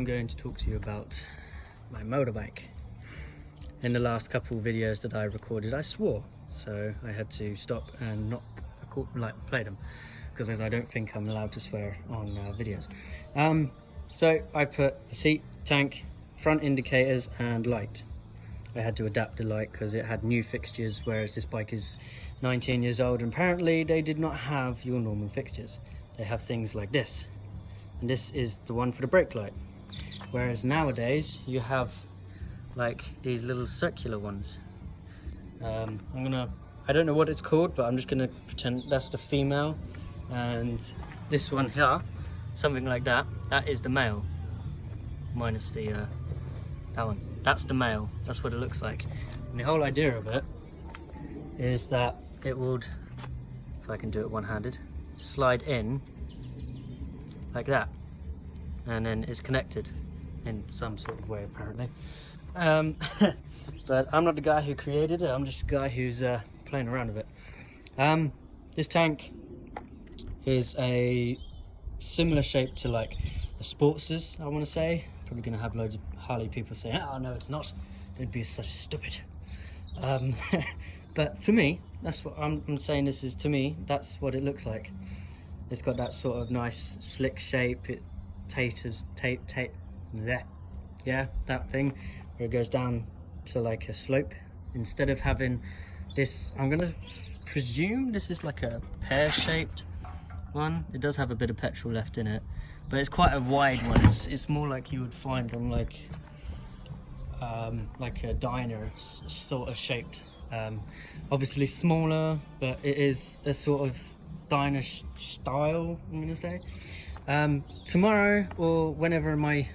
I'm going to talk to you about my motorbike. In the last couple of videos that I recorded, I swore, so I had to stop and not play them, because I don't think I'm allowed to swear on videos. So I put a seat, tank, front indicators and light. I had to adapt the light because it had new fixtures, whereas this bike is 19 years old and apparently they did not have your normal fixtures. They have things like this, and this is the one for the brake light, whereas nowadays you have like these little circular ones. I don't know what it's called, but I'm just gonna pretend that's the female, and this one here, something like that, that is the male, minus the that one. That's the male. That's what it looks like. And the whole idea of it is that it would, if I can do it one-handed, slide in like that, and then it's connected in some sort of way apparently. But I'm not the guy who created it, I'm just a guy who's playing around with it. This tank is a similar shape to like a Sportsters, I want to say. Probably going to have loads of Harley people saying, oh no it's not, it'd be such stupid. But to me, that's what I'm saying, this is, to me, that's what it looks like. It's got that sort of nice slick shape, it yeah, that thing, where it goes down to like a slope. Instead of having this, I'm gonna presume this is like a pear-shaped one. It does have a bit of petrol left in it, but it's quite a wide one. It's more like you would find on like a diner sort of shaped. Obviously smaller, but it is a sort of diner style, I'm gonna say. Tomorrow, or whenever my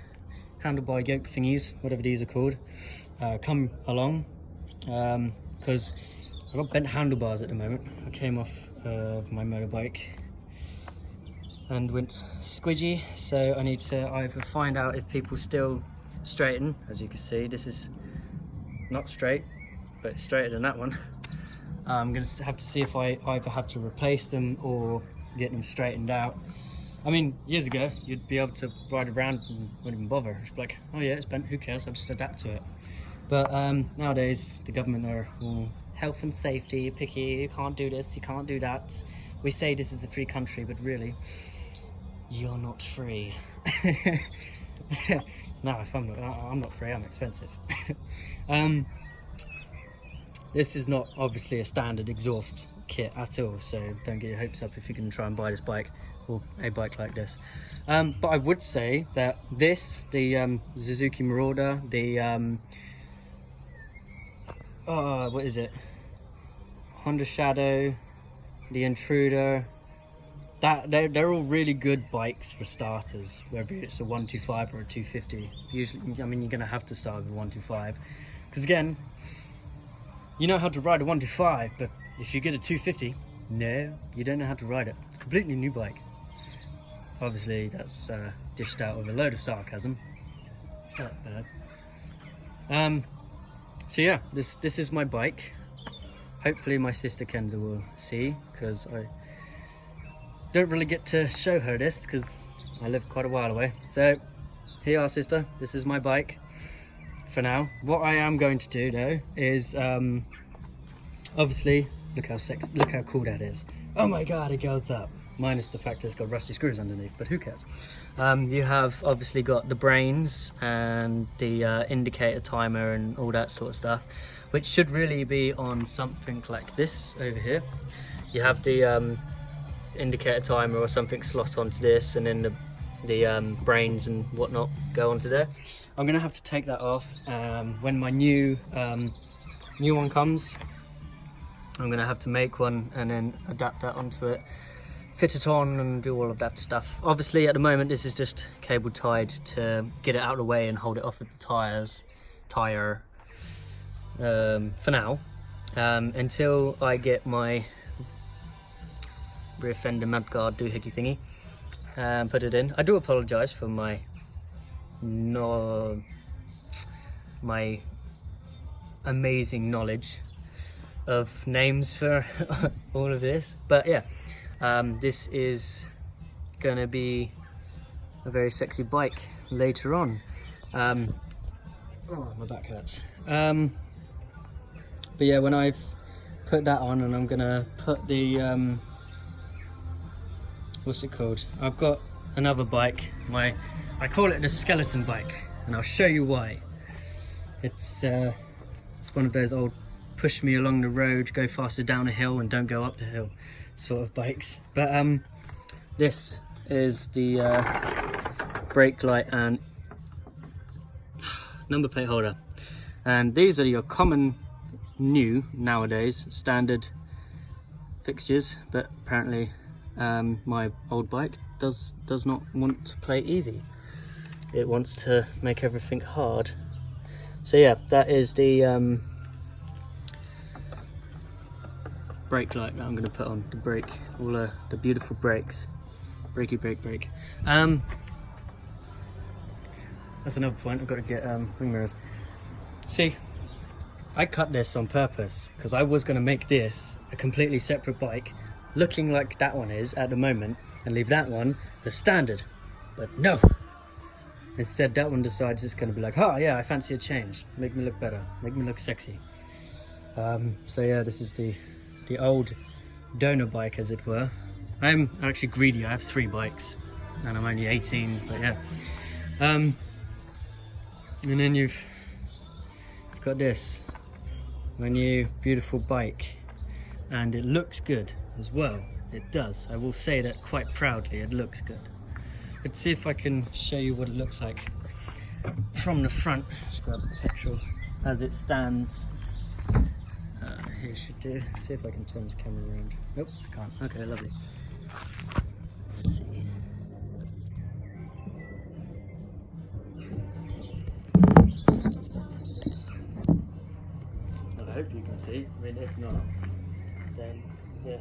handlebar yoke thingies, whatever these are called, come along, because I've got bent handlebars at the moment. I came off of my motorbike and went squidgy, so I need to either find out if people still straighten. As you can see, this is not straight, but it's straighter than that one. I'm gonna have to see if I either have to replace them or get them straightened out. I mean, years ago, you'd be able to ride around and wouldn't even bother. It's like, oh yeah, it's bent, who cares, I'll just adapt to it. But nowadays, the government are all health and safety, picky, you can't do this, you can't do that. We say this is a free country, but really, you're not free. No, if I'm not free, I'm expensive. This is not obviously a standard exhaust kit at all, so don't get your hopes up if you can try and buy this bike, or a bike like this. But I would say that this, the Suzuki Marauder, the what is it, Honda Shadow, the Intruder, that they're all really good bikes for starters, whether it's a 125 or a 250. Usually, I mean, you're gonna have to start with a 125, because again, you know how to ride a 125, but if you get a 250, no, you don't know how to ride it. It's a completely new bike. Obviously, that's dished out with a load of sarcasm. Not bad. So yeah, this is my bike. Hopefully my sister Kenza will see, because I don't really get to show her this because I live quite a while away. So here you are, sister, this is my bike for now. What I am going to do though is obviously, look how cool that is. Oh my god, it goes up. Minus the fact that it's got rusty screws underneath, but who cares? You have obviously got the brains and the indicator timer and all that sort of stuff, which should really be on something like this over here. You have the indicator timer or something slot onto this, and then the brains and whatnot go onto there. I'm gonna have to take that off when my new one comes. I'm gonna have to make one and then adapt that onto it, fit it on and do all of that stuff. Obviously at the moment this is just cable tied to get it out of the way and hold it off with the tire for now, until I get my rear fender mudguard doohickey thingy and put it in. I do apologise for my amazing knowledge of names for all of this, but yeah, this is gonna be a very sexy bike later on. Oh, my back hurts. But yeah, when I've put that on, and I'm gonna put the what's it called? I've got another bike. I call it the skeleton bike, and I'll show you why. It's one of those old push me along the road, go faster down a hill and don't go up the hill sort of bikes. But this is the brake light and number plate holder, and these are your common new nowadays standard fixtures, but apparently my old bike does not want to play easy. It wants to make everything hard. So yeah, that is the brake light that I'm going to put on the brake, all the beautiful brakes, brakey brake. That's another point. I've got to get wing mirrors. See, I cut this on purpose because I was going to make this a completely separate bike, looking like that one is at the moment, and leave that one the standard. But no, instead that one decides it's going to be like, oh yeah, I fancy a change, make me look better, make me look sexy. So yeah, this is the old donor bike, as it were. I'm actually greedy. I have 3 bikes and I'm only 18, but yeah. And then you've got this, my new beautiful bike, and it looks good as well. It does. I will say that quite proudly. It looks good. Let's see if I can show you what it looks like from the front. Just grab the petrol as it stands. Here should do. See if I can turn this camera around. Nope, I can't. Okay, lovely. Let's see. Well, I hope you can see. I mean, if not, then yeah.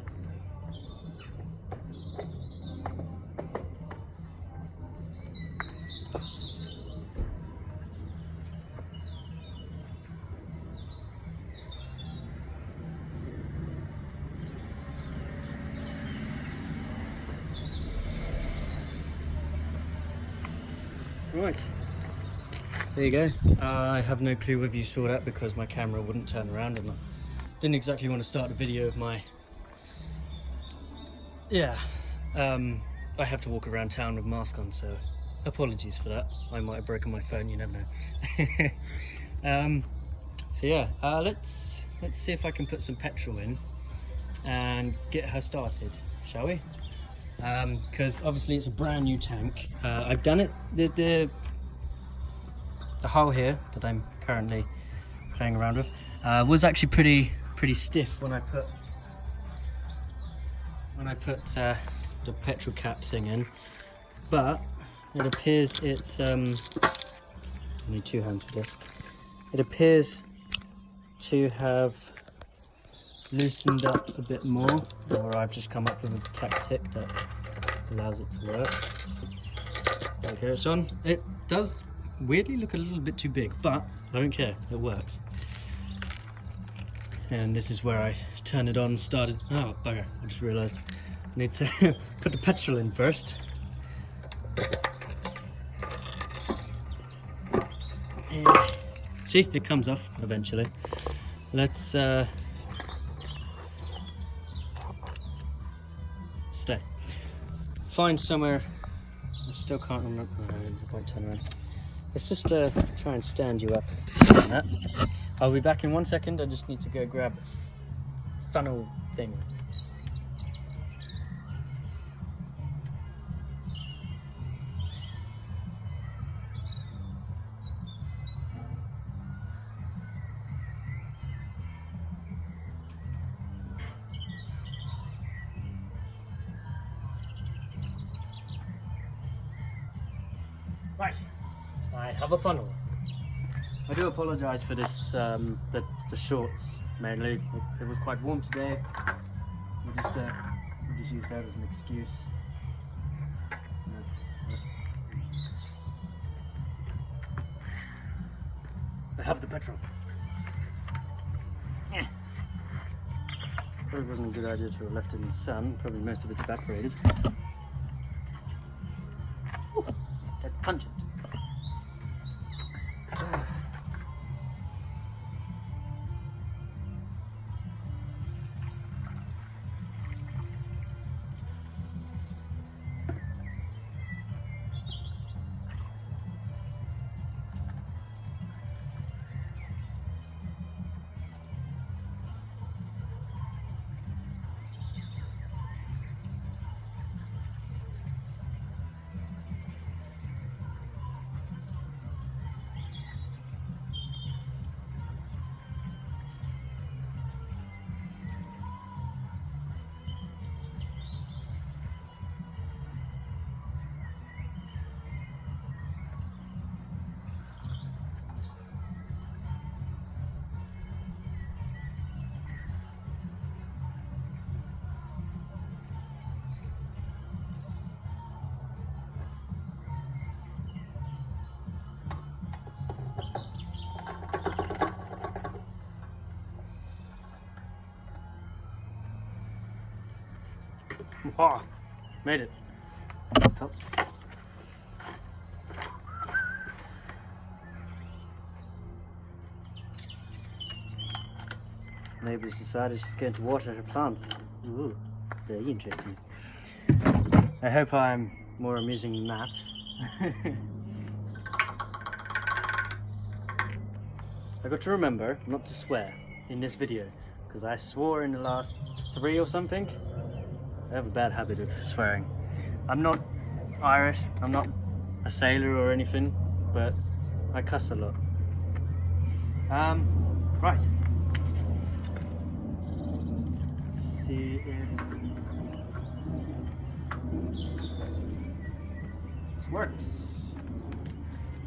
Right, there you go. I have no clue whether you saw that because my camera wouldn't turn around, and I didn't exactly want to start a video of my... Yeah, I have to walk around town with a mask on, so apologies for that. I might have broken my phone, you never know. So yeah, let's see if I can put some petrol in and get her started, shall we? Because obviously it's a brand new tank. I've done it, the hole here that I'm currently playing around with was actually pretty stiff when I put the petrol cap thing in, but it appears it's I need 2 hands for this. It appears to have loosened up a bit more, or I've just come up with a tactic that allows it to work. Okay, it's on. It does weirdly look a little bit too big, but I don't care, it works. And this is where I turn it on, started. Oh bugger, I just realised I need to put the petrol in first. And see, it comes off eventually. Let's stay. Find somewhere. I still can't remember. No, I won't turn around. Let's just try and stand you up like that. I'll be back in 1 second. I just need to go grab a funnel thing. Right, I have a funnel. I do apologise for this, the shorts mainly. It was quite warm today. We just used that as an excuse. I have the petrol. Probably wasn't a good idea to have left it in the sun. Probably most of it's evaporated. Ooh, that's pungent. Oh, made it. Top. Neighbours decided she's going to water her plants. Ooh, very interesting. I hope I'm more amusing than that. I got to remember not to swear in this video, because I swore in the last 3 or something. I have a bad habit of swearing. I'm not Irish, I'm not a sailor or anything, but I cuss a lot. Right. Let's see if this works.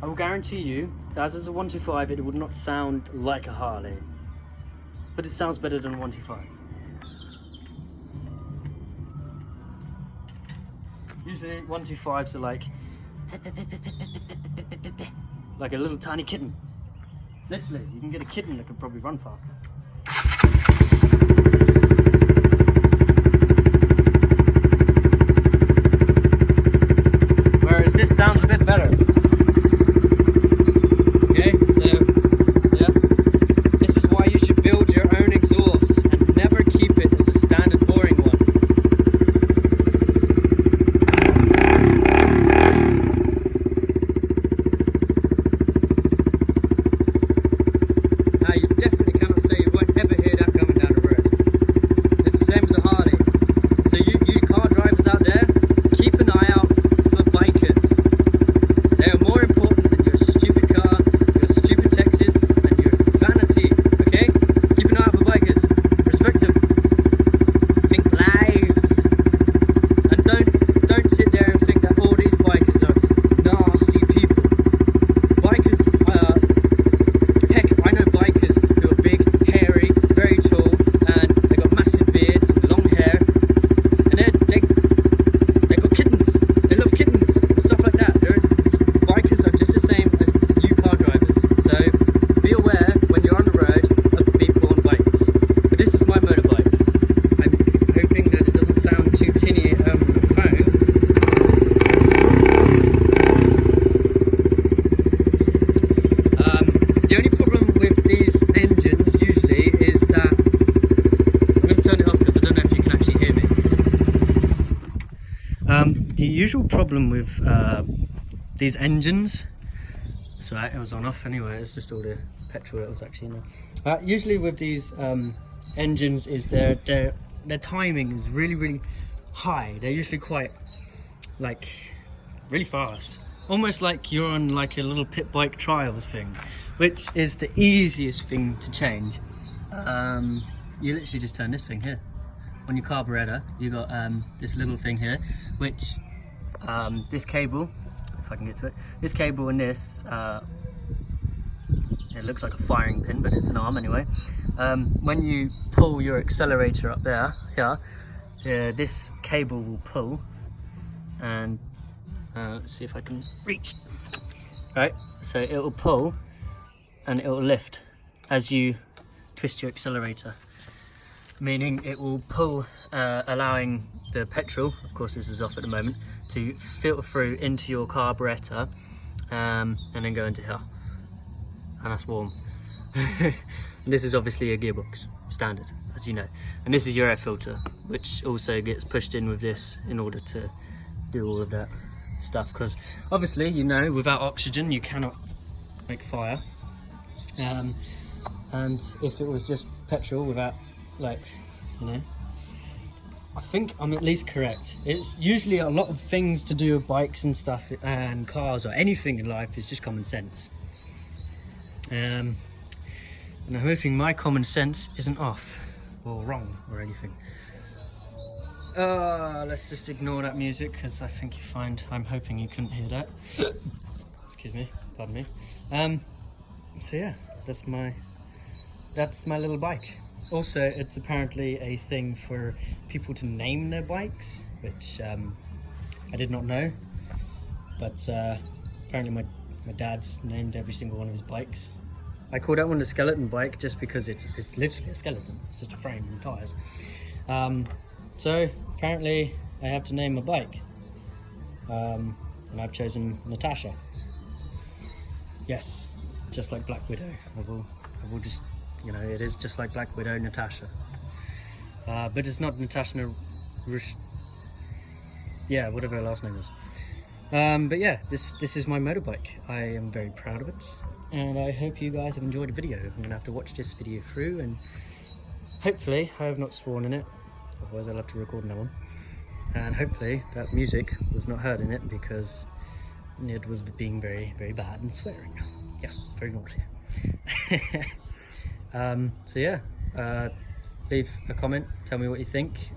I will guarantee you, as is a 125, it would not sound like a Harley, but it sounds better than a 125. Usually 125s are like a little tiny kitten. Literally, you can get a kitten that could probably run faster. Whereas this sounds a bit better. Okay, so yeah, this is why you should build your own exhaust and never keep it as a standard boring one. Now you definitely cannot say you won't ever hear that coming down the road. It's the same as a Harley. So you car drivers out there, keep an eye out for bikers. They are more important than your stupid car, your stupid taxes, and your vanity, okay? Keep an eye out for bikers. Respect them. Think lives. And don't sit there and think that all these bikers are nasty people. Bikers are, heck, I know bikers who are big, hairy, very tall, and they got massive beards and long hair, and they got kittens. They love kittens and stuff like that. Bikers are just the same as you car drivers. So be aware when you're on the road of people on bikes. But this is my motorbike. I'm hoping that it doesn't sound too tinny over the phone. The only problem with these engines usually is that I'm going to turn it off because I don't know if you can actually hear me. The usual problem with these engines, so it was on off anyway, it's just all the petrol that was actually in there. Usually with these engines is their timing is really high. They're usually quite really fast, almost like you're on like a little pit bike trials thing, which is the easiest thing to change. You literally just turn this thing here on your carburetor. You got this little thing here, which this cable, if I can get to it, this cable and this, it looks like a firing pin, but it's an arm anyway. When you pull your accelerator up there, here, this cable will pull, and let's see if I can reach. Right, so it will pull and it will lift as you twist your accelerator, meaning it will pull, allowing the petrol, of course this is off at the moment, to filter through into your carburetor and then go into here, and that's warm. And this is obviously a gearbox, standard, as you know, and this is your air filter, which also gets pushed in with this in order to do all of that stuff, because obviously, you know, without oxygen you cannot make fire, and if it was just petrol without, like, you know, I think I'm at least correct. It's usually a lot of things to do with bikes and stuff and cars or anything in life is just common sense, and I'm hoping my common sense isn't off or wrong or anything. Let's just ignore that music because I think I'm hoping you couldn't hear that. Excuse me, pardon me. So yeah, that's my little bike. Also, it's apparently a thing for people to name their bikes, which I did not know, but apparently my dad's named every single one of his bikes. I call that one the skeleton bike just because it's literally a skeleton. It's just a frame and tires. So apparently I have to name a bike. And I've chosen Natasha. Yes, just like Black Widow. I will just, you know, it is just like Black Widow, Natasha. But it's not Natasha yeah, whatever her last name is. But yeah, this is my motorbike. I am very proud of it, and I hope you guys have enjoyed the video. I'm gonna have to watch this video through, and hopefully I have not sworn in it, otherwise I'll have to record another one. And hopefully that music was not heard in it, because it was being very, very bad and swearing. Yes, very naughty. So yeah, leave a comment, tell me what you think.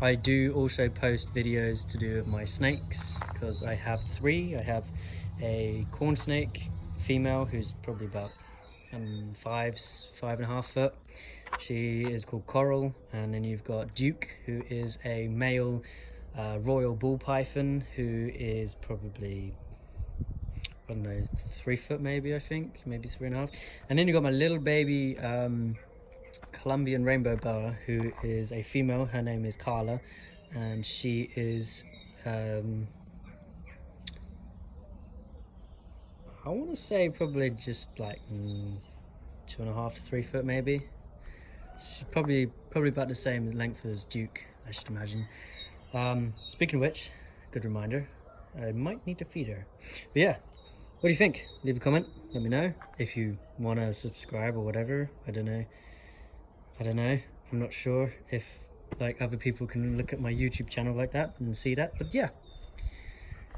I do also post videos to do with my snakes, because I have 3. I have a corn snake female who's probably about 5.5 foot. She is called Coral. And then you've got Duke, who is a male royal ball python, who is probably, I don't know, 3 foot maybe, I think, maybe 3.5. And then you've got my little baby Colombian rainbow boa, who is a female. Her name is Carla, and she is I want to say probably just like 2.5 to 3 foot maybe. She's probably about the same length as Duke, I should imagine. Speaking of which, good reminder, I might need to feed her. But yeah, what do you think? Leave a comment, let me know. If you want to subscribe or whatever, I don't know. I'm not sure if like other people can look at my YouTube channel like that and see that, but yeah,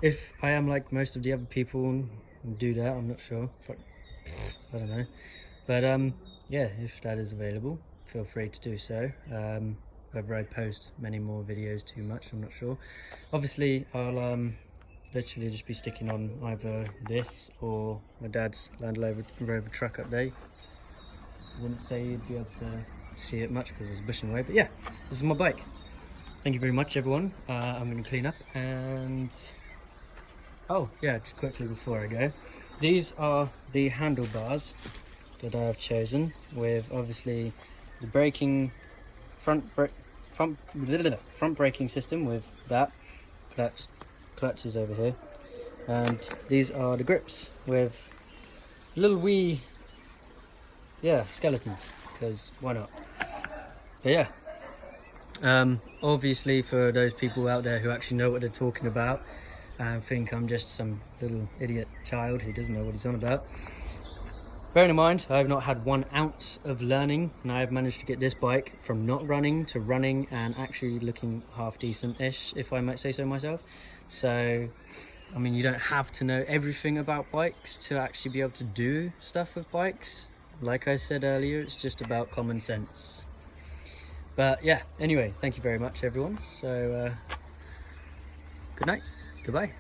if I am like most of the other people and do that, I'm not sure. I don't know, but yeah, if that is available, feel free to do so. Whether I post many more videos too much, I'm not sure. Obviously I'll literally just be sticking on either this or my dad's Land Rover truck update. I wouldn't say you'd be able to see it much because it's bushing away, but yeah, this is my bike. Thank you very much, everyone. I'm going to clean up, and oh yeah, just quickly before I go, these are the handlebars that I've chosen, with obviously the braking front braking system with that clutch is over here, and these are the grips with little wee skeletons, because why not? But yeah, obviously for those people out there who actually know what they're talking about and think I'm just some little idiot child who doesn't know what he's on about, bearing in mind I have not had 1 ounce of learning, and I have managed to get this bike from not running to running and actually looking half decent-ish, if I might say so myself. So I mean, you don't have to know everything about bikes to actually be able to do stuff with bikes. Like I said earlier, it's just about common sense. But yeah, anyway, thank you very much, everyone. So good night, goodbye.